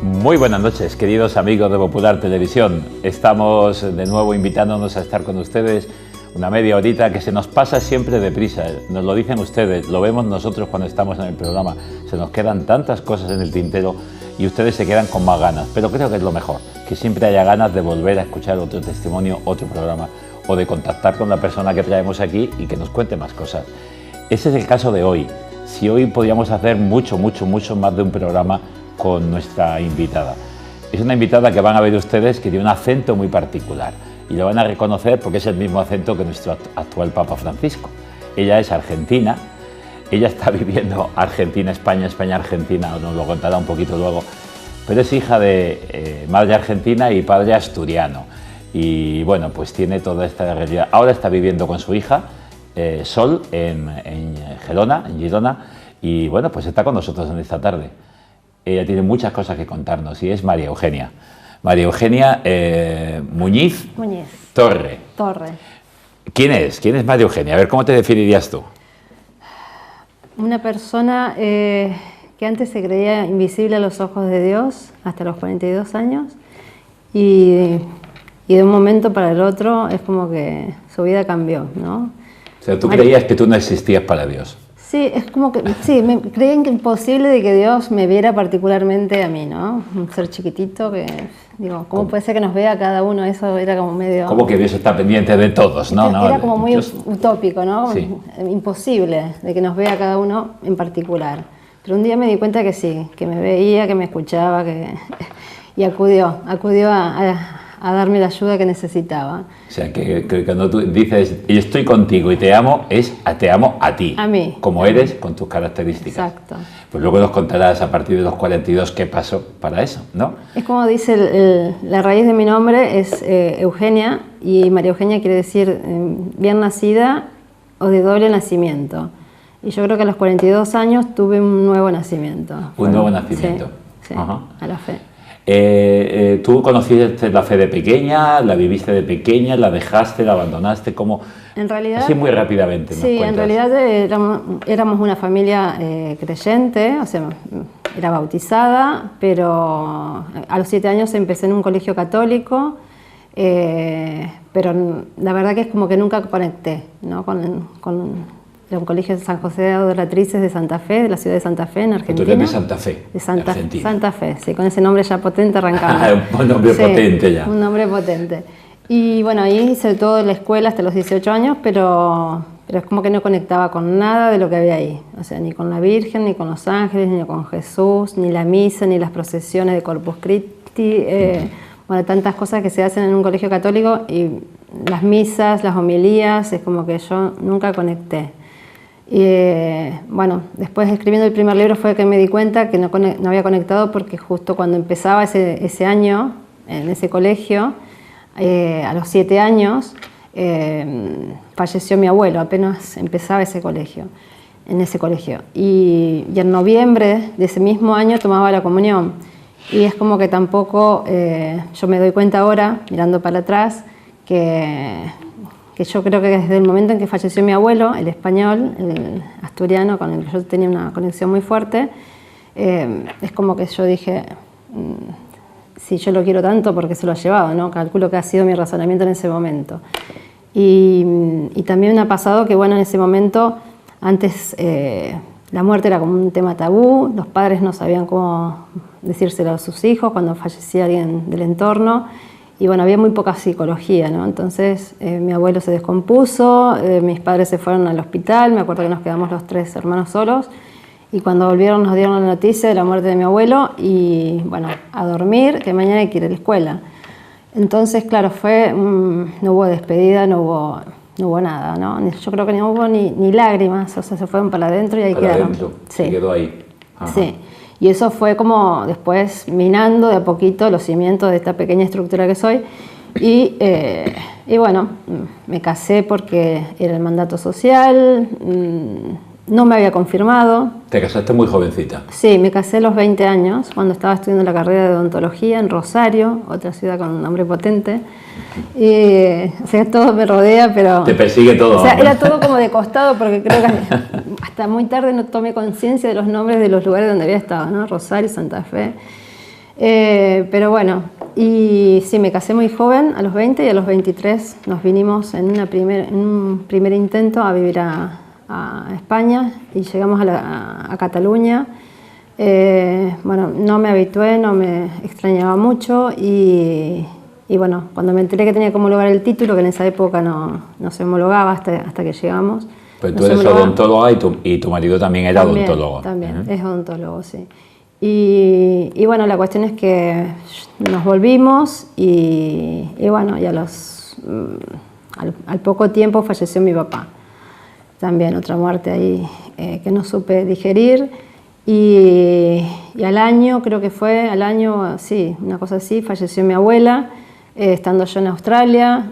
Muy buenas noches, queridos amigos de Popular Televisión. Estamos de nuevo invitándonos a estar con ustedes una media horita que se nos pasa siempre deprisa. Nos lo dicen ustedes, lo vemos nosotros cuando estamos en el programa. Se nos quedan tantas cosas en el tintero y ustedes se quedan con más ganas. Pero creo que es lo mejor, que siempre haya ganas de volver a escuchar otro testimonio, otro programa, o de contactar con la persona que traemos aquí y que nos cuente más cosas. Ese es el caso de hoy. Si hoy podíamos hacer mucho más de un programa con nuestra invitada. Es una invitada que van a ver ustedes que tiene un acento muy particular y lo van a reconocer porque es el mismo acento que nuestro actual Papa Francisco. Ella es argentina, ella está viviendo Argentina-España, España-Argentina, nos lo contará un poquito luego, pero es hija de madre argentina y padre asturiano y bueno, pues tiene toda esta realidad. Ahora está viviendo con su hija Sol en Girona y bueno, pues está con nosotros en esta tarde. Ella tiene muchas cosas que contarnos y es María Eugenia. María Eugenia Muñiz Torre. ¿Quién es? ¿Quién es María Eugenia? A ver, ¿cómo te definirías tú? Una persona que antes se creía invisible a los ojos de Dios hasta los 42 años y de un momento para el otro es como que su vida cambió, ¿no? O sea, tú creías que tú no existías para Dios. Sí, es como que, sí, me creían que imposible de que Dios me viera particularmente a mí, ¿no? Un ser chiquitito que, digo, ¿cómo puede ser que nos vea a cada uno? Eso era como medio... Como que Dios está pendiente de todos, ¿no? Era como muy utópico, ¿no? Sí. Imposible de que nos vea a cada uno en particular. Pero un día me di cuenta que sí, que me veía, que me escuchaba, y acudió a darme la ayuda que necesitaba. O sea, que cuando tú dices, y estoy contigo y te amo, te amo a ti. A mí. Como eres, con tus características. Exacto. Pues luego nos contarás a partir de los 42 qué pasó para eso, ¿no? Es como dice, la raíz de mi nombre es Eugenia, y María Eugenia quiere decir bien nacida o de doble nacimiento. Y yo creo que a los 42 años tuve un nuevo nacimiento. Un nuevo nacimiento. Sí, Ajá. a la fe. ¿Tú conociste la fe de pequeña, la viviste de pequeña, la dejaste, la abandonaste? ¿Cómo? En realidad, así muy rápidamente. Sí, en realidad éramos una familia creyente, o sea, era bautizada, pero a los 7 años empecé en un colegio católico, pero la verdad que es como que nunca conecté, ¿no? Era un colegio de San José de Adoratrices de Santa Fe, de la ciudad de Santa Fe, en Argentina. ¿Tú eres de Santa Fe? De Santa Fe, sí, con ese nombre ya potente arrancamos. Un nombre potente ya. Un nombre potente. Y bueno, ahí hice toda la escuela hasta los 18 años, pero es como que no conectaba con nada de lo que había ahí. O sea, ni con la Virgen, ni con los ángeles, ni con Jesús, ni la misa, ni las procesiones de Corpus Christi. Bueno, tantas cosas que se hacen en un colegio católico y las misas, las homilías, es como que yo nunca conecté. Y bueno, después escribiendo el primer libro fue que me di cuenta que no había conectado porque justo cuando empezaba ese año en ese colegio, a los 7 años, falleció mi abuelo, apenas empezaba en ese colegio. Y en noviembre de ese mismo año tomaba la comunión. Y es como que tampoco, yo me doy cuenta ahora, mirando para atrás, que yo creo que desde el momento en que falleció mi abuelo, el español, el asturiano, con el que yo tenía una conexión muy fuerte, es como que yo dije, si yo lo quiero tanto, ¿por qué se lo ha llevado? ¿No? Calculo que ha sido mi razonamiento en ese momento. Y también me ha pasado que, bueno, en ese momento, antes la muerte era como un tema tabú, los padres no sabían cómo decírselo a sus hijos cuando fallecía alguien del entorno. Y bueno, había muy poca psicología, ¿no? Entonces mi abuelo se descompuso, mis padres se fueron al hospital, me acuerdo que nos quedamos los 3 hermanos solos, y cuando volvieron nos dieron la noticia de la muerte de mi abuelo, y bueno, a dormir, que mañana hay que ir a la escuela. Entonces, claro, no hubo despedida, no hubo nada, ¿no? Yo creo que no hubo ni lágrimas, o sea, se fueron para adentro y ahí quedaron. Adentro, sí. Se quedó ahí. Ajá. Sí. Y eso fue como después minando de a poquito los cimientos de esta pequeña estructura que soy. Y bueno, me casé porque era el mandato social, no me había confirmado. ¿Te casaste muy jovencita? Sí, me casé a los 20 años, cuando estaba estudiando la carrera de odontología en Rosario, otra ciudad con un nombre potente. Y, o sea, todo me rodea, pero... Te persigue todo. O sea, era todo como de costado, porque creo que hasta muy tarde no tomé conciencia de los nombres de los lugares donde había estado, ¿no? Rosario, Santa Fe. Pero bueno, y sí, me casé muy joven, a los 20, y a los 23 nos vinimos en un primer intento a vivir a España y llegamos a Cataluña. Bueno, no me habitué, no me extrañaba mucho y bueno, cuando me enteré que tenía que homologar el título, que en esa época no se homologaba hasta que llegamos. Pero tú eres odontóloga y tu marido también era odontólogo. También, es odontólogo, sí. Y bueno, la cuestión es que nos volvimos y bueno, y al poco tiempo falleció mi papá. También otra muerte ahí que no supe digerir. Y al año, creo que fue, sí, una cosa así, falleció mi abuela, estando yo en Australia.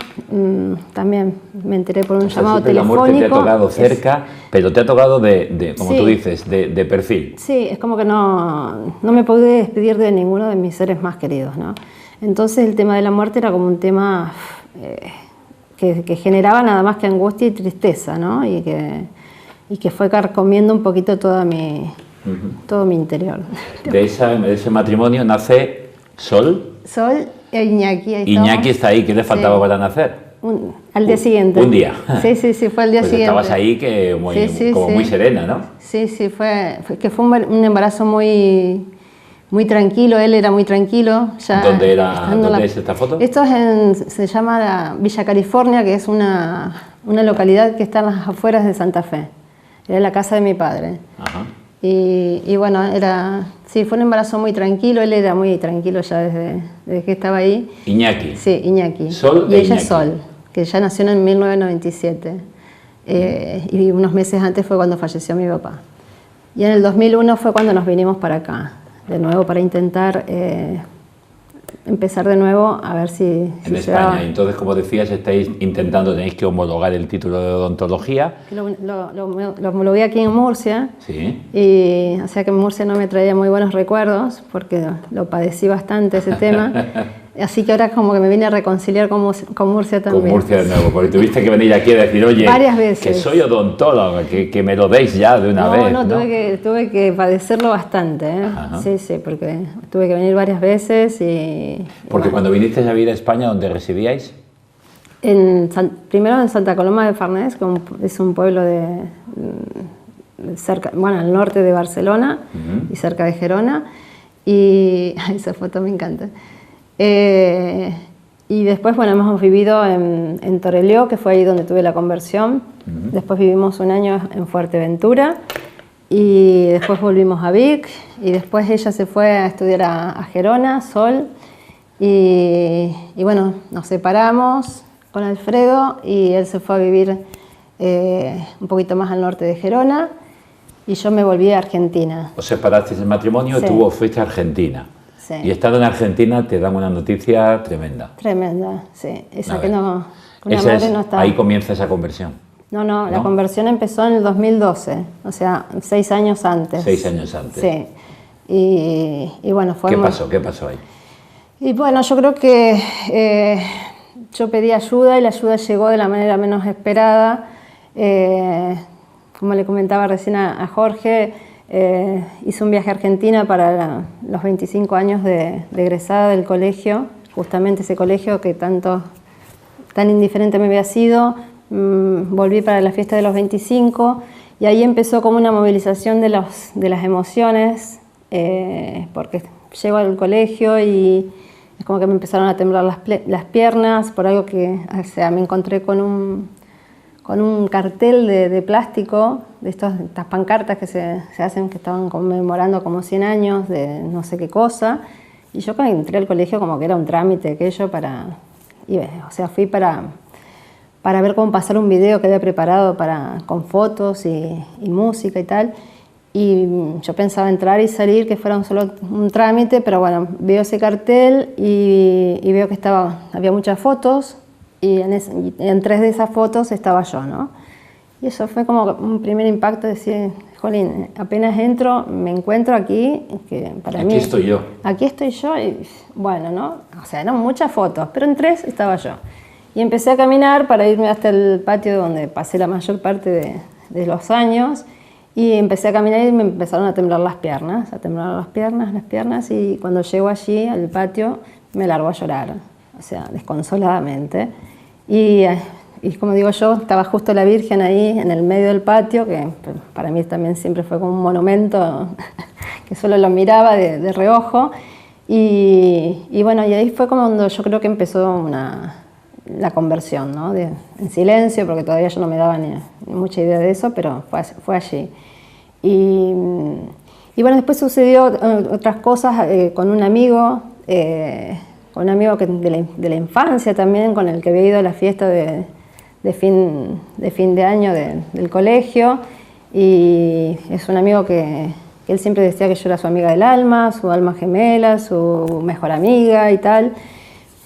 También me enteré por un llamado telefónico. La muerte te ha tocado cerca, pero te ha tocado como sí, tú dices, de perfil. Sí, es como que no me pude despedir de ninguno de mis seres más queridos, ¿no? Entonces el tema de la muerte era como un tema que generaba nada más que angustia y tristeza, ¿no? Y que fue carcomiendo un poquito todo mi interior. De ese matrimonio nace Sol. Sol e Iñaki. Iñaki está ahí, ¿qué le faltaba para nacer? Al día siguiente. Un día. Sí, fue al día pues siguiente. Estabas ahí muy serena, ¿no? Sí, fue un embarazo muy tranquilo, él era muy tranquilo. Ya ¿Dónde es esta foto? Esto se llama Villa California, que es una localidad que está en las afueras de Santa Fe. Era la casa de mi padre. Ajá. Y bueno, fue un embarazo muy tranquilo, él era muy tranquilo ya desde que estaba ahí. Iñaki. Sí, Iñaki. Sol y ella Iñaki. Es Sol, que ya nació en 1997. Y unos meses antes fue cuando falleció mi papá. Y en el 2001 fue cuando nos vinimos para acá, de nuevo para intentar empezar de nuevo a ver si en se España. daba. Entonces, como decías, tenéis que homologar el título de odontología. Lo homologué aquí en Murcia. Sí. Y o sea que en Murcia no me traía muy buenos recuerdos porque lo padecí bastante ese tema. Así que ahora como que me vine a reconciliar con Murcia también. Con Murcia de nuevo, porque tuviste que venir aquí a decir, oye, varias veces, que soy odontóloga, que me lo deis ya de una vez. No, tuve que padecerlo bastante, ¿eh? Sí, porque tuve que venir varias veces Porque cuando viniste a vivir a España, ¿dónde residíais? Primero en Santa Coloma de Farners, que es un pueblo cerca, al norte de Barcelona y cerca de Gerona. Y esa foto me encanta. Y después, hemos vivido en Torelló, que fue ahí donde tuve la conversión. Después vivimos un año en Fuerteventura y después volvimos a Vic y después ella se fue a estudiar a Gerona, Sol. Y bueno, nos separamos con Alfredo y él se fue a vivir un poquito más al norte de Gerona y yo me volví a Argentina. Os separasteis del matrimonio, Sí. tú fuiste a Argentina. Sí. Y estando en Argentina te dan una noticia tremenda. Tremenda, sí. Esa A que ver. no, una madre no está. Ahí comienza esa conversión. No, la conversión empezó en el 2012, o sea, 6 años antes. 6 años antes. Sí. Y bueno, fue... ¿Qué pasó? ¿Qué pasó ahí? Y bueno, yo creo que yo pedí ayuda y la ayuda llegó de la manera menos esperada. Como le comentaba recién a Jorge, hice un viaje a Argentina para los 25 años de egresada del colegio, justamente ese colegio que tan indiferente me había sido. Volví para la fiesta de los 25 y ahí empezó como una movilización de las emociones, porque llego al colegio y es como que me empezaron a temblar las piernas por algo que, o sea, me encontré con un cartel de plástico, de estas pancartas que se hacen, que estaban conmemorando como 100 años de no sé qué cosa, y yo cuando entré al colegio como que era un trámite aquello fui para ver cómo pasar un video que había preparado con fotos y música y tal. Y yo pensaba entrar y salir, que fuera solo un trámite, pero bueno, veo ese cartel y veo que había muchas fotos y en 3 de esas fotos estaba yo, ¿no? Y eso fue como un primer impacto, decir, jolín, apenas entro, me encuentro aquí, que para mí... Aquí estoy yo. Aquí estoy yo y bueno, ¿no? O sea, eran muchas fotos, pero en 3 estaba yo. Y empecé a caminar para irme hasta el patio donde pasé la mayor parte de los años Y empecé a caminar y me empezaron a temblar las piernas, las piernas, y cuando llego allí al patio me largo a llorar, o sea, desconsoladamente. Y como digo yo, estaba justo la Virgen ahí en el medio del patio, que para mí también siempre fue como un monumento, que solo lo miraba de reojo. Y bueno, y ahí fue como cuando yo creo que empezó la conversión, ¿no? En silencio, porque todavía yo no me daba ni mucha idea de eso, pero fue allí. Y bueno, después sucedió otras cosas con un amigo que de la infancia también, con el que había ido a la fiesta de fin de año del colegio, y es un amigo que él siempre decía que yo era su amiga del alma, su alma gemela, su mejor amiga y tal.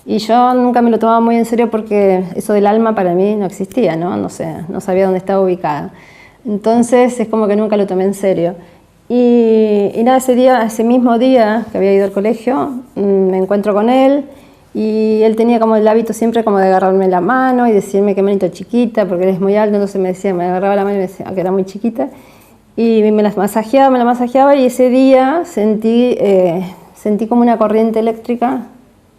Y yo nunca me lo tomaba muy en serio porque eso del alma para mí no existía, ¿no? No sé, no sabía dónde estaba ubicada. Entonces es como que nunca lo tomé en serio. Y nada, ese mismo día que había ido al colegio, me encuentro con él y él tenía como el hábito siempre como de agarrarme la mano y decirme qué manito chiquita, porque él es muy alto, entonces me agarraba la mano y me decía que era muy chiquita. Y me la masajeaba y ese día sentí como una corriente eléctrica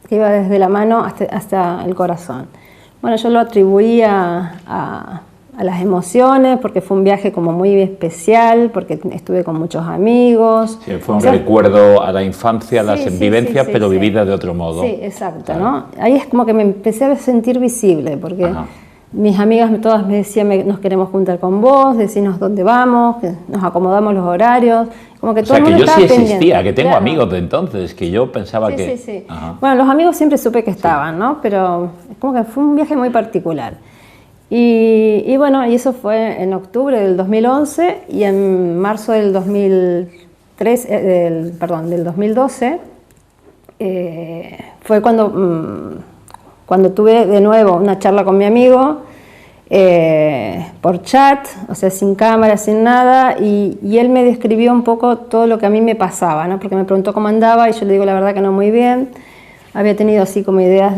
que iba desde la mano hasta el corazón. Bueno, yo lo atribuía a las emociones, porque fue un viaje como muy especial, porque estuve con muchos amigos. Sí, fue un recuerdo a la infancia, a las vivencias, sí, pero sí. vividas de otro modo. Sí, exacto, Claro. ¿no? Ahí es como que me empecé a sentir visible, porque Ajá. mis amigas todas me decían, nos queremos juntar con vos, decinos dónde vamos, que nos acomodamos los horarios, como que O todo sea, el que mundo yo sí estaba existía, pendiente. que tengo Claro. amigos de entonces, que yo pensaba que... Sí. Ajá. Bueno, los amigos siempre supe que estaban, ¿no? Pero es como que fue un viaje muy particular. Y bueno, y eso fue en octubre del 2011 y en marzo del 2012 fue cuando tuve de nuevo una charla con mi amigo por chat, o sea, sin cámara, sin nada, y él me describió un poco todo lo que a mí me pasaba, ¿no? Porque me preguntó cómo andaba y yo le digo la verdad que no muy bien. Había tenido así como ideas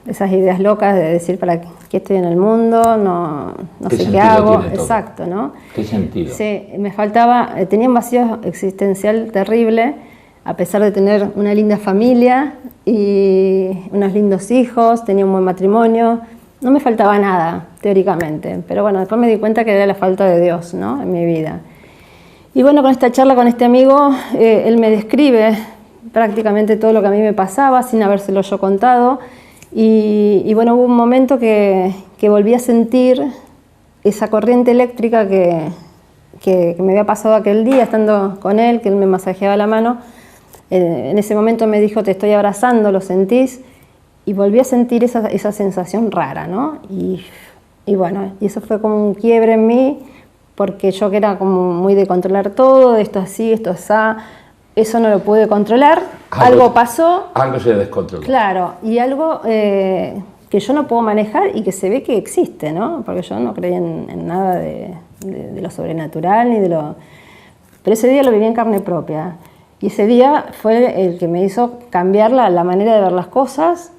esas ideas locas de decir para qué estoy en el mundo, no sé qué hago. Exacto, ¿no? ¿Qué sentido? Sí, me faltaba, tenía un vacío existencial terrible, a pesar de tener una linda familia y unos lindos hijos, tenía un buen matrimonio, no me faltaba nada, teóricamente, pero bueno, después me di cuenta que era la falta de Dios, ¿no? En mi vida. Y bueno, con esta charla con este amigo, él me describe prácticamente todo lo que a mí me pasaba, sin habérselo yo contado, y bueno, hubo un momento que volví a sentir esa corriente eléctrica que me había pasado aquel día estando con él, que él me masajeaba la mano. En ese momento me dijo, te estoy abrazando, ¿lo sentís? Y volví a sentir esa sensación rara, ¿no? Y bueno, y eso fue como un quiebre en mí, porque yo que era como muy de controlar todo, esto así, esto así, eso no lo pude controlar, algo pasó. Algo se descontroló. Claro, y algo que yo no puedo manejar y que se ve que existe, ¿no? Porque yo no creía en nada de lo sobrenatural ni de lo... Pero ese día lo viví en carne propia. Y ese día fue el que me hizo cambiar la manera de ver las cosas.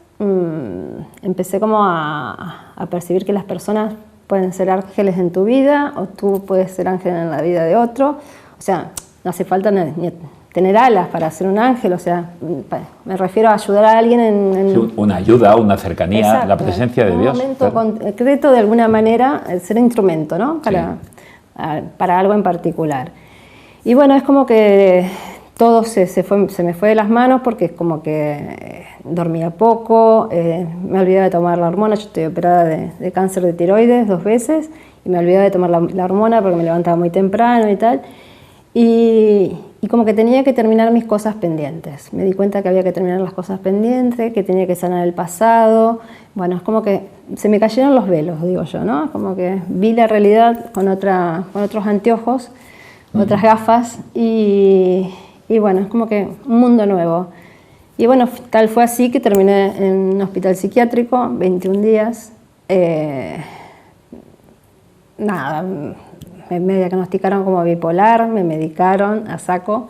Empecé como a percibir que las personas pueden ser ángeles en tu vida o tú puedes ser ángel en la vida de otro. O sea, no hace falta ni tener alas para ser un ángel, o sea, me refiero a ayudar a alguien en una ayuda, una cercanía, exacto, la presencia de Dios. En un momento concreto, de alguna manera, ser instrumento, ¿no? Para algo en particular. Y bueno, es como que todo se me fue de las manos porque es como que dormía poco, me olvidaba de tomar la hormona. Yo estoy operada de cáncer de tiroides 2 veces y me olvidaba de tomar la hormona porque me levantaba muy temprano y tal. Y como que tenía que terminar mis cosas pendientes. Me di cuenta que había que terminar las cosas pendientes, que tenía que sanar el pasado. Bueno, es como que se me cayeron los velos, digo yo, ¿no? Es como que vi la realidad con otros anteojos, otras gafas, y bueno, es como que un mundo nuevo. Y bueno, tal fue así que terminé en un hospital psiquiátrico, 21 días. Nada, me diagnosticaron como bipolar, me medicaron a saco,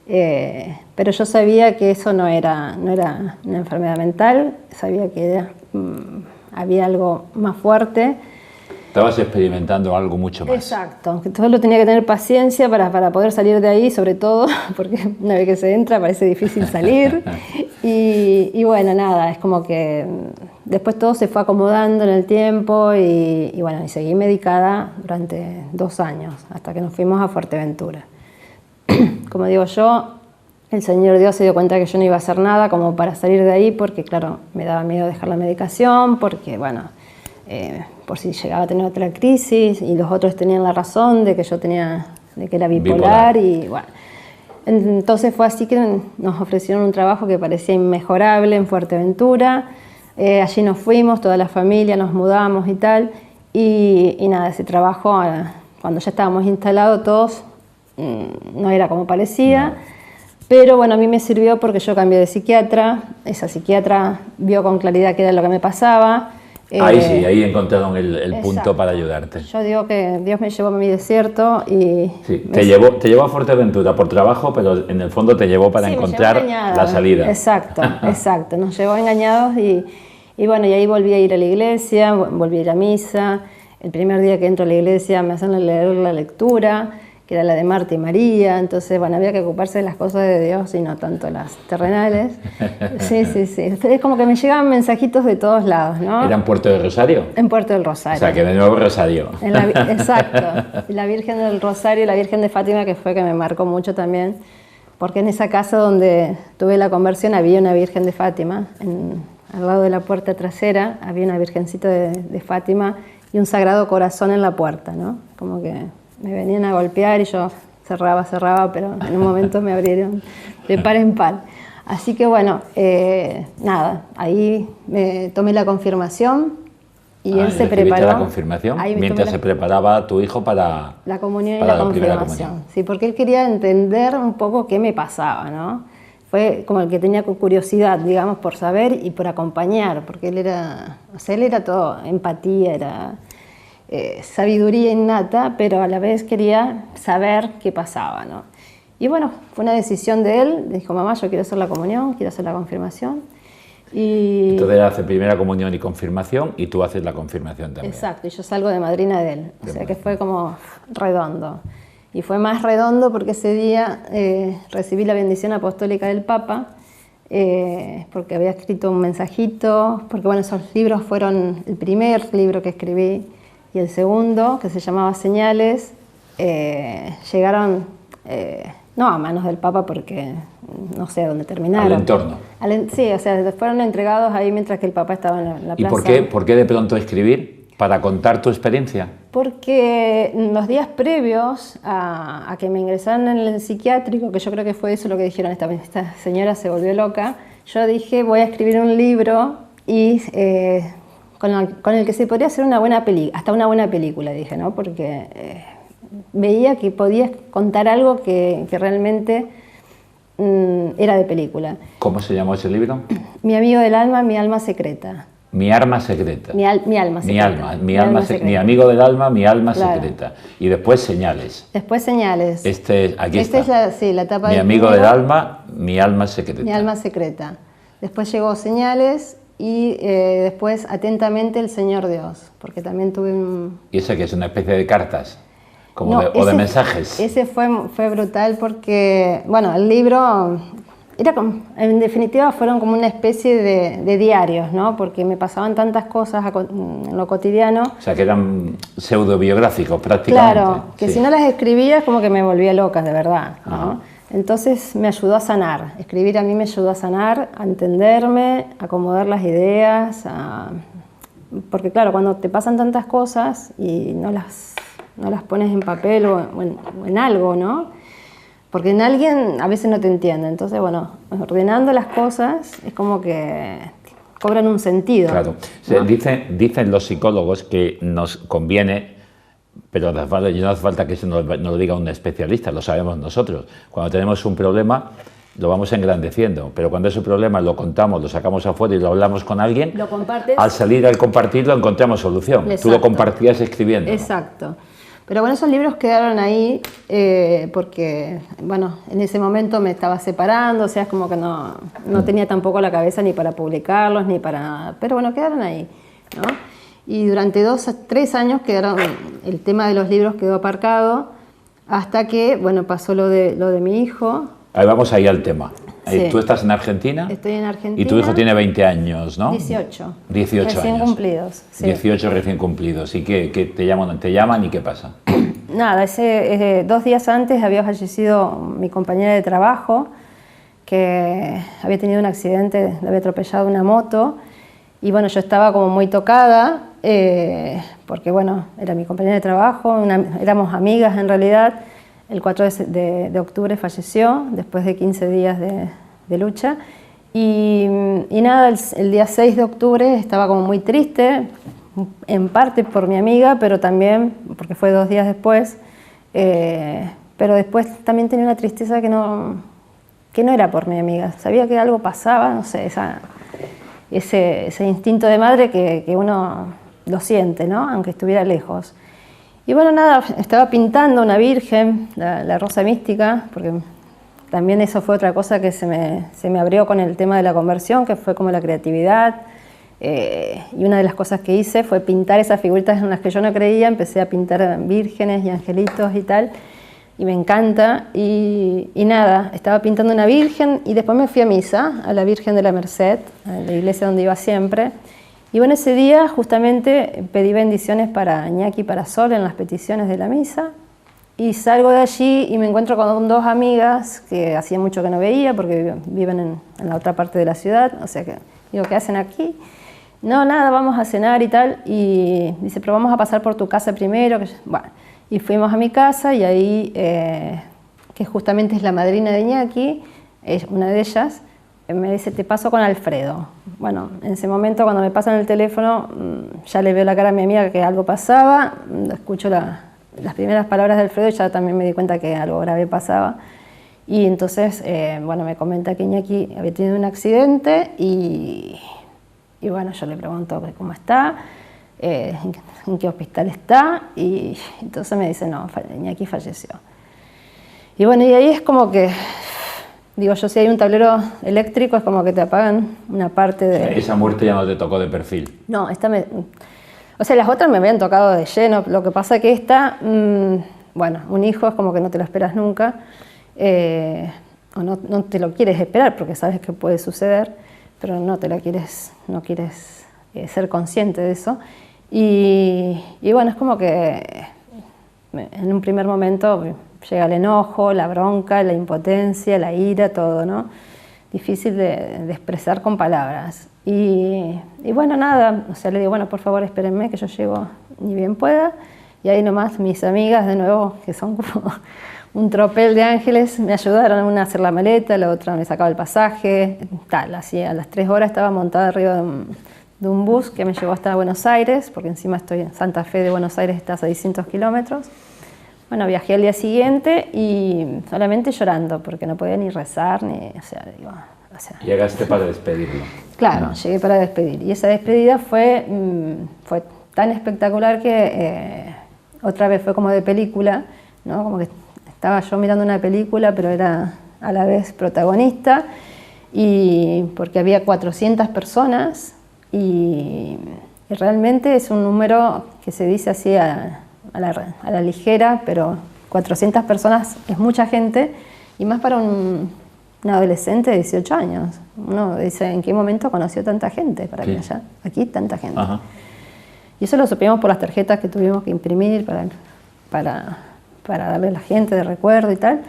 pero yo sabía que eso no era una enfermedad mental, sabía que había algo más fuerte. Estabas experimentando algo mucho más. Exacto, que solo tenía que tener paciencia para poder salir de ahí, sobre todo, porque una vez que se entra parece difícil salir. Y bueno, nada, es como que después todo se fue acomodando en el tiempo y bueno, y seguí medicada durante 2 años, hasta que nos fuimos a Fuerteventura. Como digo yo, el Señor Dios se dio cuenta que yo no iba a hacer nada como para salir de ahí, porque claro, me daba miedo dejar la medicación, porque bueno, por si llegaba a tener otra crisis, y los otros tenían la razón de que yo tenía, de que era bipolar. Y bueno. Entonces fue así que nos ofrecieron un trabajo que parecía inmejorable en Fuerteventura. Allí nos fuimos, toda la familia, nos mudamos y tal. Y nada, ese trabajo, cuando ya estábamos instalados todos, no era como parecía. No. Pero bueno, a mí me sirvió porque yo cambié de psiquiatra. Esa psiquiatra vio con claridad qué era lo que me pasaba. Ahí sí, ahí encontraron el punto para ayudarte. Yo digo que Dios me llevó a mi desierto y... Sí, te llevó a Fuerteventura por trabajo, pero en el fondo te llevó para encontrar la salida. Exacto, exacto. Nos llevó engañados y bueno, y ahí volví a ir a la iglesia, volví a ir a misa. El primer día que entro a la iglesia me hacen leer la lectura, que era la de Marta y María. Entonces, bueno, había que ocuparse de las cosas de Dios y no tanto las terrenales. Sí, sí, sí. Es como que me llegaban mensajitos de todos lados, ¿no? ¿Era en Puerto del Rosario? En Puerto del Rosario. O sea, que de nuevo Rosario. Exacto. La Virgen del Rosario y la Virgen de Fátima, que fue que me marcó mucho también, porque en esa casa donde tuve la conversión había una Virgen de Fátima. Al lado de la puerta trasera había una Virgencita de Fátima y un Sagrado Corazón en la puerta, ¿no? Como que me venían a golpear y yo cerraba, pero en un momento me abrieron de par en par. Así que bueno, nada, ahí me tomé la confirmación y él se preparó. La confirmación mientras se preparaba tu hijo para la comunión y la confirmación. Sí, porque él quería entender un poco qué me pasaba, ¿no? Fue como el que tenía curiosidad, digamos, por saber y por acompañar, porque él era todo empatía, era... sabiduría innata, pero a la vez quería saber qué pasaba, ¿no? Y bueno, fue una decisión de él, dijo, mamá, yo quiero hacer la comunión, quiero hacer la confirmación. Y... Entonces él hace primera comunión y confirmación y tú haces la confirmación también. Exacto, y yo salgo de madrina de él, o sea que fue como redondo. Y fue más redondo porque ese día recibí la bendición apostólica del Papa, porque había escrito un mensajito, porque bueno, esos libros fueron el primer libro que escribí, y el segundo, que se llamaba Señales, llegaron, no a manos del Papa porque no sé dónde terminaron. Al entorno. Sí, o sea, fueron entregados ahí mientras que el Papa estaba en la plaza. ¿Y por qué de pronto escribir? ¿Para contar tu experiencia? Porque los días previos a que me ingresaran en el psiquiátrico, que yo creo que fue eso lo que dijeron, esta señora se volvió loca, yo dije, voy a escribir un libro y... con el que se podría hacer una buena hasta una buena película, dije, ¿no? Porque veía que podía contar algo que realmente era de película. ¿Cómo se llamó ese libro? Mi amigo del alma, mi alma secreta. Mi arma secreta. Mi alma secreta. Mi amigo del alma, mi alma secreta. Y después Señales. Después Señales. Aquí está. Es la etapa Mi amigo del alma, mi alma secreta. Mi alma secreta. Después llegó Señales. Y después, atentamente, el Señor Dios, porque también tuve un... ¿Y ese que es una especie de cartas? O de mensajes. Ese fue brutal porque, bueno, el libro, en definitiva, fueron como una especie de diarios, ¿no? Porque me pasaban tantas cosas en lo cotidiano. O sea, que eran pseudobiográficos prácticamente. Claro, que sí. Si no las escribía, como que me volvía loca, de verdad, ¿no? Entonces me ayudó a sanar, escribir a mí me ayudó a sanar, a entenderme, a acomodar las ideas, porque claro, cuando te pasan tantas cosas y no las pones en papel o en algo, ¿no? Porque en alguien a veces no te entiende, entonces bueno, ordenando las cosas es como que cobran un sentido. Claro, ¿no? Dicen los psicólogos que nos conviene... Pero no hace falta que eso nos lo diga un especialista, lo sabemos nosotros. Cuando tenemos un problema, lo vamos engrandeciendo, pero cuando ese problema lo contamos, lo sacamos afuera y lo hablamos con alguien, lo compartes. Al salir, al compartirlo, encontramos solución. Exacto. Tú lo compartías escribiendo. Exacto. Pero bueno, esos libros quedaron ahí porque, bueno, en ese momento me estaba separando, o sea, es como que no tenía tampoco la cabeza ni para publicarlos, ni para... Pero bueno, quedaron ahí, ¿no? Y durante 2 a 3 años el tema de los libros quedó aparcado, hasta que, bueno, pasó lo de mi hijo. Ahí vamos ahí al tema. Sí. ¿Tú estás en Argentina? Estoy en Argentina. Y tu hijo tiene 20 años, ¿no? 18. 18 recién años. Cumplidos. Sí. 18 recién cumplidos. ¿Y qué te llaman y qué pasa? Nada, 2 días antes había fallecido mi compañera de trabajo, que había tenido un accidente, le había atropellado una moto. Y bueno, yo estaba como muy tocada, porque bueno, era mi compañera de trabajo, éramos amigas en realidad. El 4 de octubre falleció, después de 15 días de lucha. Y nada, el día 6 de octubre estaba como muy triste, en parte por mi amiga, pero también porque fue 2 días después. Pero después también tenía una tristeza que no era por mi amiga. Sabía que algo pasaba, no sé, ese instinto de madre que uno lo siente, ¿no? Aunque estuviera lejos. Y bueno, nada, estaba pintando una virgen, la rosa mística, porque también eso fue otra cosa que se me abrió con el tema de la conversión, que fue como la creatividad. Y una de las cosas que hice fue pintar esas figuritas en las que yo no creía. Empecé a pintar vírgenes y angelitos y tal, y me encanta. Y nada, estaba pintando una virgen y después me fui a misa, a la Virgen de la Merced, a la iglesia donde iba siempre. Y bueno, ese día justamente pedí bendiciones para Iñaki y para Sol en las peticiones de la misa. Y salgo de allí y me encuentro con 2 amigas que hacía mucho que no veía porque viven en la otra parte de la ciudad. O sea que digo, ¿qué hacen aquí? No, nada, vamos a cenar y tal. Y dice, pero vamos a pasar por tu casa primero. Bueno, y fuimos a mi casa y ahí, que justamente es la madrina de Iñaki, una de ellas, me dice, te paso con Alfredo. Bueno, en ese momento cuando me pasan el teléfono, ya le veo la cara a mi amiga que algo pasaba, escucho las primeras palabras de Alfredo y ya también me di cuenta que algo grave pasaba. Y entonces, bueno, me comenta que Iñaki había tenido un accidente y bueno, yo le pregunto cómo está, en qué hospital está, y entonces me dice, no, Iñaki falleció. Y bueno, y ahí es como que, digo yo, si hay un tablero eléctrico es como que te apagan una parte de... Esa muerte ya no te tocó de perfil. No, o sea, las otras me habían tocado de lleno, lo que pasa que esta, bueno, un hijo es como que no te lo esperas nunca, o no te lo quieres esperar porque sabes que puede suceder, pero no quieres ser consciente de eso. Y bueno, es como que en un primer momento llega el enojo, la bronca, la impotencia, la ira, todo, ¿no? Difícil de expresar con palabras. Y bueno, nada, o sea, le digo, bueno, por favor, espérenme que yo llego ni bien pueda. Y ahí nomás mis amigas, de nuevo, que son como un tropel de ángeles, me ayudaron, una a hacer la maleta, la otra me sacaba el pasaje, tal, así a las 3 horas estaba montada arriba de un bus que me llevó hasta Buenos Aires, porque encima estoy en Santa Fe de Buenos Aires, está a 600 kilómetros. Bueno, viajé al día siguiente y solamente llorando, porque no podía ni rezar, o sea... Llegaste para despedirlo. Claro, llegué para despedir. Y esa despedida fue tan espectacular que otra vez fue como de película, ¿no? Como que estaba yo mirando una película, pero era a la vez protagonista, y porque había 400 personas y realmente es un número que se dice así a la ligera, pero 400 personas es mucha gente, y más para un adolescente de 18 años. Uno dice, ¿en qué momento conoció tanta gente para que haya aquí tanta gente? Ajá. Y eso lo supimos por las tarjetas que tuvimos que imprimir para darle a la gente de recuerdo y tal.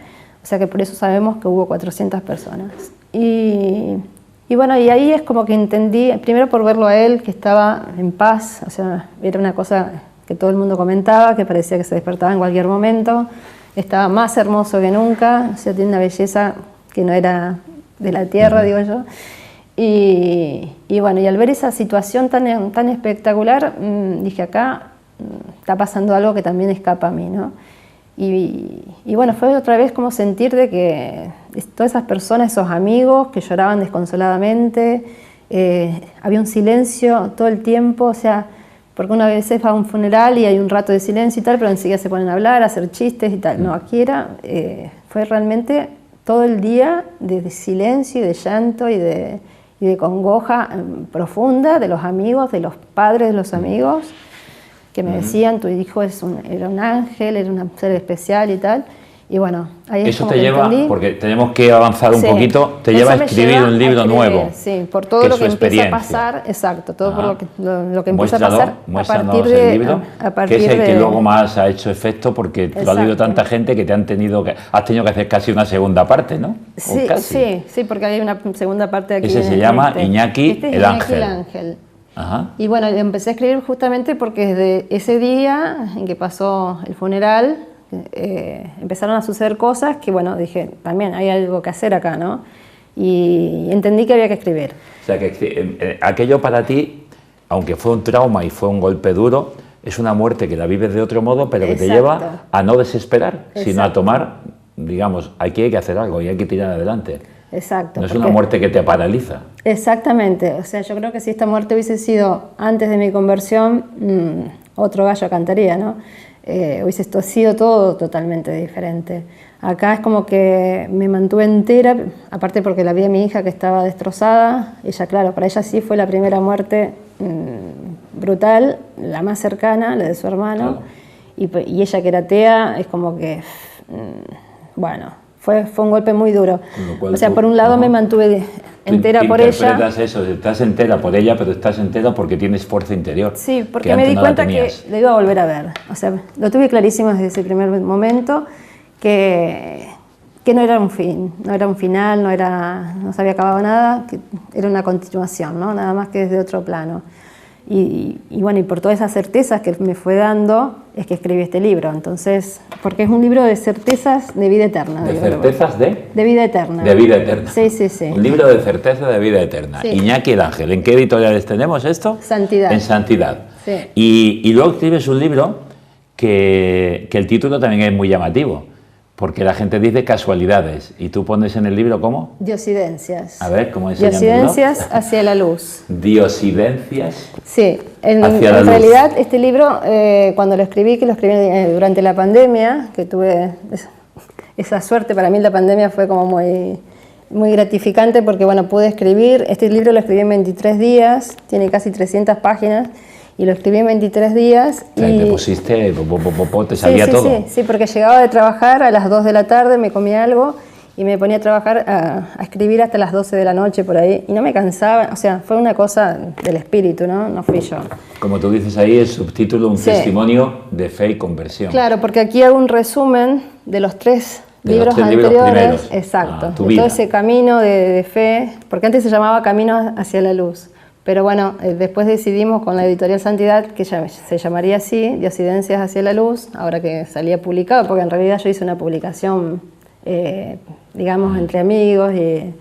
O sea que por eso sabemos que hubo 400 personas. Y bueno, y ahí es como que entendí, primero por verlo a él, que estaba en paz, o sea, era una cosa que todo el mundo comentaba, que parecía que se despertaba en cualquier momento, estaba más hermoso que nunca, o sea, tiene una belleza que no era de la tierra, digo yo. Y bueno, y al ver esa situación tan espectacular, dije, acá está pasando algo que también escapa a mí, ¿no? Y bueno, fue otra vez como sentir de que todas esas personas, esos amigos que lloraban desconsoladamente, había un silencio todo el tiempo, o sea, porque una vez va a un funeral y hay un rato de silencio y tal, pero enseguida se ponen a hablar, a hacer chistes y tal. No, aquí fue realmente todo el día de silencio y de llanto y y de congoja profunda de los amigos, de los padres de los amigos, que me decían, tu hijo era un ángel, era un ser especial y tal. Y bueno, ahí es eso como te que lleva, entendí. porque tenemos que avanzar un poquito, te Eso lleva a me escribir lleva un libro a escribir, nuevo. Sí, por todo que lo es que su empieza a experiencia. pasar, exacto, todo por Ajá. lo que empieza a pasar a Muéstranos partir de... el libro, a partir que es el que de- luego más ha hecho efecto, porque lo ha leído Exacto. tanta gente que has tenido que hacer casi una segunda parte, ¿no? O Sí, casi. sí, porque hay una segunda parte aquí. Ese se en llama este. Iñaki Este es el Iñaki Ángel. el Ángel. Ajá. Y bueno, empecé a escribir justamente porque desde ese día en que pasó el funeral, empezaron a suceder cosas que, bueno, dije, también hay algo que hacer acá, ¿no? Y entendí que había que escribir. O sea, que aquello para ti, aunque fue un trauma y fue un golpe duro, es una muerte que la vives de otro modo, pero que te Exacto. lleva a no desesperar, sino a Exacto. tomar, digamos, aquí hay que hacer algo y hay que tirar adelante. Exacto. No es porque- una muerte que te paraliza. Exactamente, o sea, yo creo que si esta muerte hubiese sido antes de mi conversión, otro gallo cantaría, ¿no? Hubiese sido todo totalmente diferente. Acá es como que me mantuve entera, aparte porque la vi a mi hija que estaba destrozada. Ella, claro, para ella sí fue la primera muerte brutal, la más cercana, la de su hermano. Claro. Y ella que era atea, es como que, bueno, fue un golpe muy duro. Con lo cual O sea, tú- por un lado ajá. me mantuve entera Tú por ella. interpretas eso, estás entera por ella, pero estás entera porque tienes fuerza interior. Sí, que porque me antes di no la cuenta que tenías. lo iba a volver a ver. O sea, lo tuve clarísimo desde ese primer momento, que no era un fin, no era un final, no se había acabado nada, que era una continuación, ¿no? Nada más que desde otro plano. Y bueno, y por todas esas certezas que me fue dando, es que escribí este libro. Entonces, porque es un libro de certezas de vida eterna. ¿De digo, certezas de vida eterna. de vida eterna? Sí, sí, sí. Un libro de certeza de vida eterna. Sí. Iñaki el Ángel. ¿En qué editoriales tenemos esto? Santidad. En Santidad. Sí. Y luego escribes un libro que el título también es muy llamativo, porque la gente dice casualidades, y tú pones en el libro ¿cómo? Diosidencias. A ver, ¿cómo enseñan? Diosidencias hacia la luz. Diosidencias. Sí, en Hacia la luz. realidad este libro, cuando lo escribí durante la pandemia, que tuve esa suerte, para mí la pandemia fue como muy gratificante porque bueno, pude escribir, este libro lo escribí en 23 días, tiene casi 300 páginas, y lo escribí en 23 días. O sea, y te pusiste, te salía sí, todo. Sí, porque llegaba de trabajar a las 2 de la tarde, me comía algo y me ponía a trabajar, a escribir hasta las 12 de la noche por ahí, y no me cansaba, o sea, fue una cosa del espíritu, ¿no? No fui yo. Como tú dices ahí, el subtítulo, un Sí. testimonio de fe y conversión. Claro, porque aquí hago un resumen de los tres De los libros tres libros anteriores, primeros. exacto, Ah, tu de vida. todo ese camino de fe, porque antes se llamaba Camino hacia la Luz, pero bueno, después decidimos con la editorial Santidad que se llamaría así, Diosidencias hacia la Luz, ahora que salía publicado, porque en realidad yo hice una publicación, digamos, entre amigos, y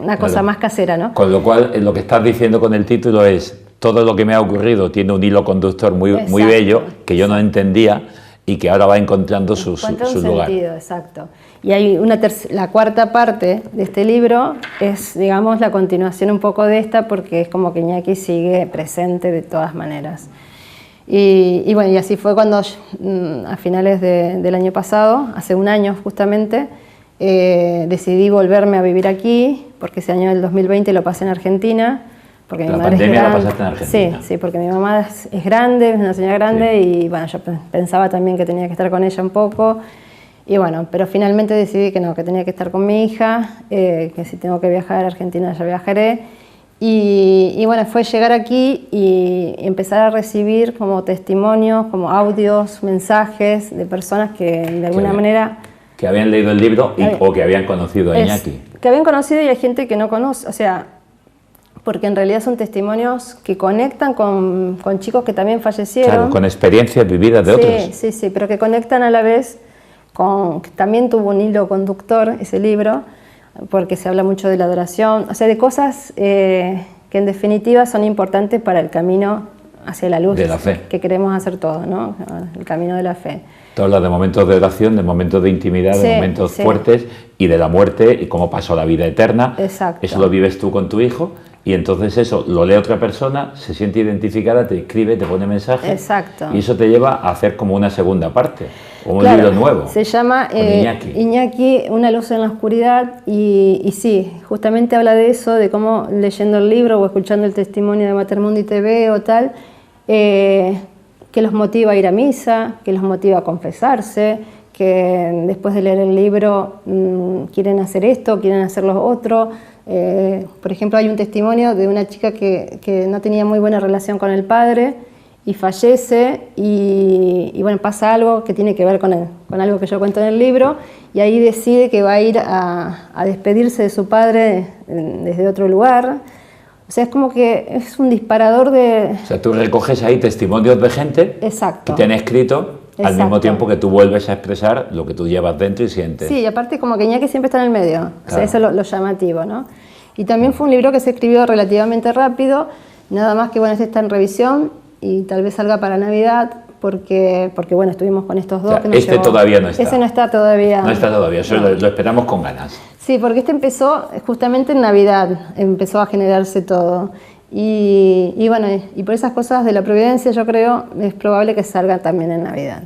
una cosa Claro. más casera, ¿no? Con lo cual, lo que estás diciendo con el título es, todo lo que me ha ocurrido tiene un hilo conductor muy Exacto. bello, que yo no entendía y que ahora va encontrando su Encuentra un lugar. sentido, exacto. Y hay la cuarta parte de este libro es, digamos, la continuación un poco de esta, porque es como que Iñaki sigue presente de todas maneras. Y bueno, y así fue cuando a finales del año pasado, hace un año justamente, decidí volverme a vivir aquí, porque ese año del 2020 lo pasé en Argentina. Porque La mi madre es pandemia la grande. pasaste en Argentina. Sí, porque mi mamá es grande, es una señora grande, y bueno, yo pensaba también que tenía que estar con ella un poco. Y bueno, pero finalmente decidí que no, que tenía que estar con mi hija, que si tengo que viajar a Argentina ya viajaré. Y bueno, fue llegar aquí y empezar a recibir como testimonios, como audios, mensajes de personas que de alguna manera... Que habían leído el libro o que habían conocido a Iñaki. Que habían conocido, y hay gente que no conoce, o sea, porque en realidad son testimonios que conectan con chicos que también fallecieron. Claro, con experiencias vividas de otros. Sí, pero que conectan a la vez que también tuvo un hilo conductor ese libro, porque se habla mucho de la adoración, o sea, de cosas que en definitiva son importantes para el camino hacia la luz de la fe, que queremos hacer todos, ¿no? El camino de la fe. Tú hablas de momentos de oración, de momentos de intimidad, de momentos fuertes, y de la muerte y cómo pasó la vida eterna. Exacto. Eso lo vives tú con tu hijo, y entonces eso lo lee otra persona, se siente identificada, te escribe, te pone mensajes. Exacto. Y eso te lleva a hacer como una segunda parte. o un Claro, libro nuevo. Se llama con Iñaki. Iñaki, una luz en la oscuridad, y sí, justamente habla de eso, de cómo leyendo el libro o escuchando el testimonio de Matermundi TV o tal, que los motiva a ir a misa, que los motiva a confesarse, que después de leer el libro quieren hacer esto, quieren hacer lo otro. Por ejemplo, hay un testimonio de una chica que no tenía muy buena relación con el padre y fallece, y bueno, pasa algo que tiene que ver con algo que yo cuento en el libro, y ahí decide que va a ir a despedirse de su padre desde otro lugar. O sea, es como que es un disparador de... O sea, tú recoges ahí testimonios de gente Exacto. que te han escrito al mismo tiempo que tú vuelves a expresar lo que tú llevas dentro y sientes. Sí, y aparte como que Iñaki siempre está en el medio, Claro. o sea, eso es lo llamativo, ¿no? Y también fue un libro que se escribió relativamente rápido, nada más que, bueno, este está en revisión y tal vez salga para Navidad, porque bueno, estuvimos con estos dos. O sea, que nos este llevó. Todavía no está. Ese no está todavía. No está todavía, eso No. lo esperamos con ganas. Sí, porque este empezó justamente en Navidad, empezó a generarse todo. Y bueno, y por esas cosas de la providencia, yo creo, es probable que salga también en Navidad.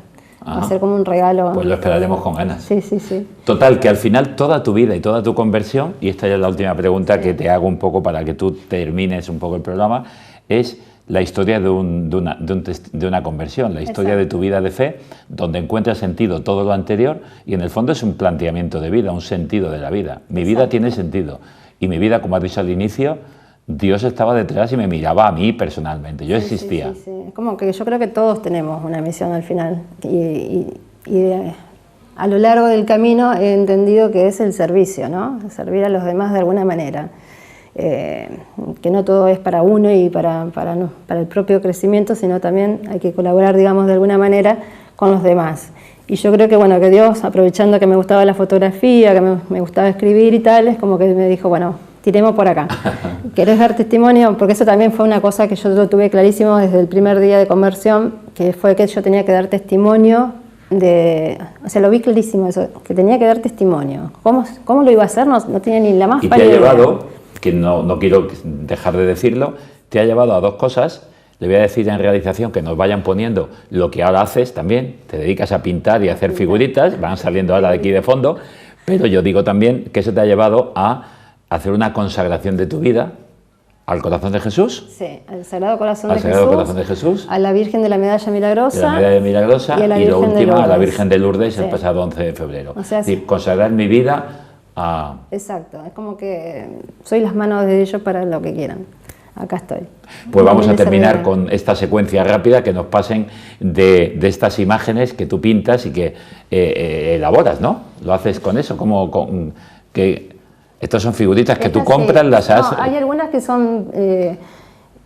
Va a ser como un regalo. Pues lo esperaremos con ganas. Sí, sí, sí. Total, que al final toda tu vida y toda tu conversión, y esta ya es la última pregunta que te hago un poco para que tú termines un poco el programa, es la historia de una conversión, la historia de tu vida de fe, donde encuentras sentido todo lo anterior, y en el fondo es un planteamiento de vida, un sentido de la vida. Mi vida tiene sentido, y mi vida, como has dicho al inicio, Dios estaba detrás y me miraba a mí personalmente, yo existía. Sí. Es como que yo creo que todos tenemos una misión al final, y a lo largo del camino he entendido que es el servicio, ¿no? Servir a los demás de alguna manera. Que no todo es para uno y para el propio crecimiento, sino también hay que colaborar, digamos, de alguna manera con los demás. Y yo creo que, bueno, que Dios, aprovechando que me gustaba la fotografía, que me gustaba escribir y tal, es como que me dijo, bueno, tiremos por acá. ¿Querés dar testimonio? Porque eso también fue una cosa que yo lo tuve clarísimo desde el primer día de conversión, que fue que yo tenía que dar testimonio o sea, lo vi clarísimo eso, que tenía que dar testimonio. ¿Cómo lo iba a hacer? No tenía ni la más Y te ha pálida idea. llevado, que no quiero dejar de decirlo, te ha llevado a dos cosas. Le voy a decir en realización que nos vayan poniendo lo que ahora haces también, te dedicas a pintar y a hacer figuritas, van saliendo ahora de aquí de fondo, pero yo digo también que eso te ha llevado a hacer una consagración de tu vida al corazón de Jesús. Sí, al Sagrado Corazón, al Sagrado Corazón de Jesús, a la Virgen de la Medalla Milagrosa, de la Medalla Milagrosa y lo último a la Virgen de Lourdes el Sí. pasado 11 de febrero. O sea, es decir, consagrar mi vida a... Exacto, es como que soy las manos de ellos para lo que quieran. Acá estoy. Pues vamos a También terminar servir. con esta secuencia rápida, que nos pasen de estas imágenes que tú pintas y que elaboras, ¿no? Lo haces con eso, que estas son figuritas que tú Estas compras, sí. las has... No, hay algunas que son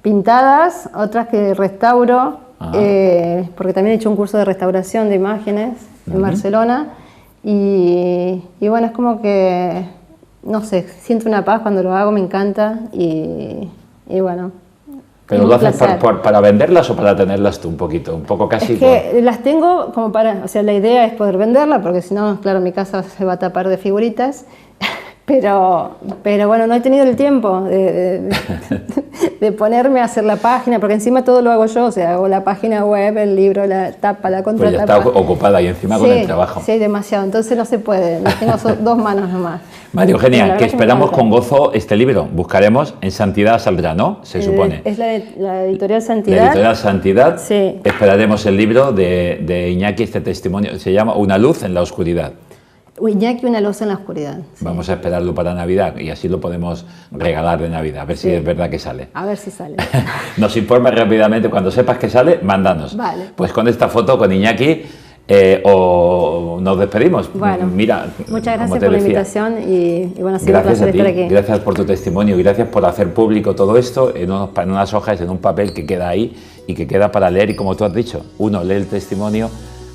pintadas, otras que restauro, porque también he hecho un curso de restauración de imágenes en Barcelona, y bueno, es como que, no sé, siento una paz cuando lo hago, me encanta, y bueno. ¿Pero es lo un haces placer. para venderlas o para tenerlas tú un poquito? Un poco casi... Es que las tengo como para, o sea, la idea es poder venderla, porque si no, claro, mi casa se va a tapar de figuritas, pero bueno, no he tenido el tiempo de ponerme a hacer la página, porque encima todo lo hago yo, o sea, hago la página web, el libro, la tapa, la Pues ya contratapa. está ocupada y encima con el trabajo. Sí, demasiado, entonces no se puede, tengo dos manos nomás. María Pero la Eugenia, verdad que me esperamos encanta. con gozo este libro. Buscaremos en Santidad saldrá, ¿no? Se supone. Es la editorial La Santidad. editorial Santidad. Sí. Esperaremos el libro de Iñaki, este testimonio. Se llama Una luz en la oscuridad. Iñaki, una luz en la oscuridad. Sí. Vamos a esperarlo para Navidad y así lo podemos regalar de Navidad, a ver si es verdad que sale. A ver si sale. Nos informas rápidamente, cuando sepas que sale, mándanos. Vale. Pues con esta foto, con Iñaki, o nos despedimos. Bueno, mira, muchas como gracias te por la decía, invitación y bueno, ha sido un gracias placer a ti, estar aquí. gracias por tu testimonio y gracias por hacer público todo esto en unas hojas, en un papel que queda ahí y que queda para leer. Y como tú has dicho, uno lee el testimonio,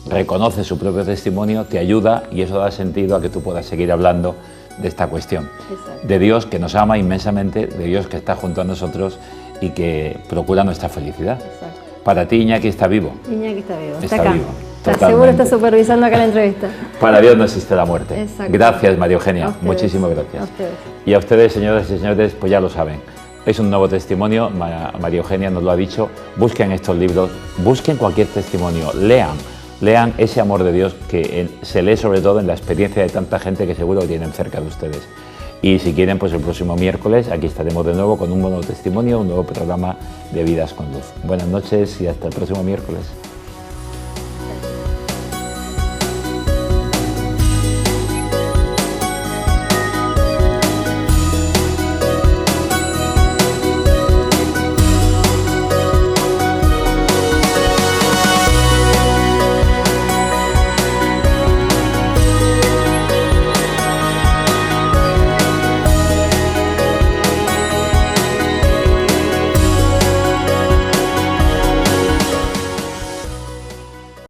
reconoce su propio testimonio, te ayuda y eso da sentido a que tú puedas seguir hablando de esta cuestión. Exacto. De Dios que nos ama inmensamente, de Dios que está junto a nosotros y que procura nuestra felicidad. Exacto. Para ti, Iñaki está vivo. Iñaki está vivo, Está acá. vivo, Está totalmente. seguro, está supervisando acá la entrevista. Para Dios no existe la muerte. Exacto. Gracias, María A Eugenia. ustedes. Muchísimas gracias. A ustedes. Y a ustedes, señoras y señores, pues ya lo saben. Es un nuevo testimonio, María Eugenia nos lo ha dicho. Busquen estos libros, busquen cualquier testimonio, lean lean ese amor de Dios que se lee sobre todo en la experiencia de tanta gente que seguro que tienen cerca de ustedes. Y si quieren, pues el próximo miércoles aquí estaremos de nuevo con un nuevo testimonio, un nuevo programa de Vidas con Luz. Buenas noches y hasta el próximo miércoles.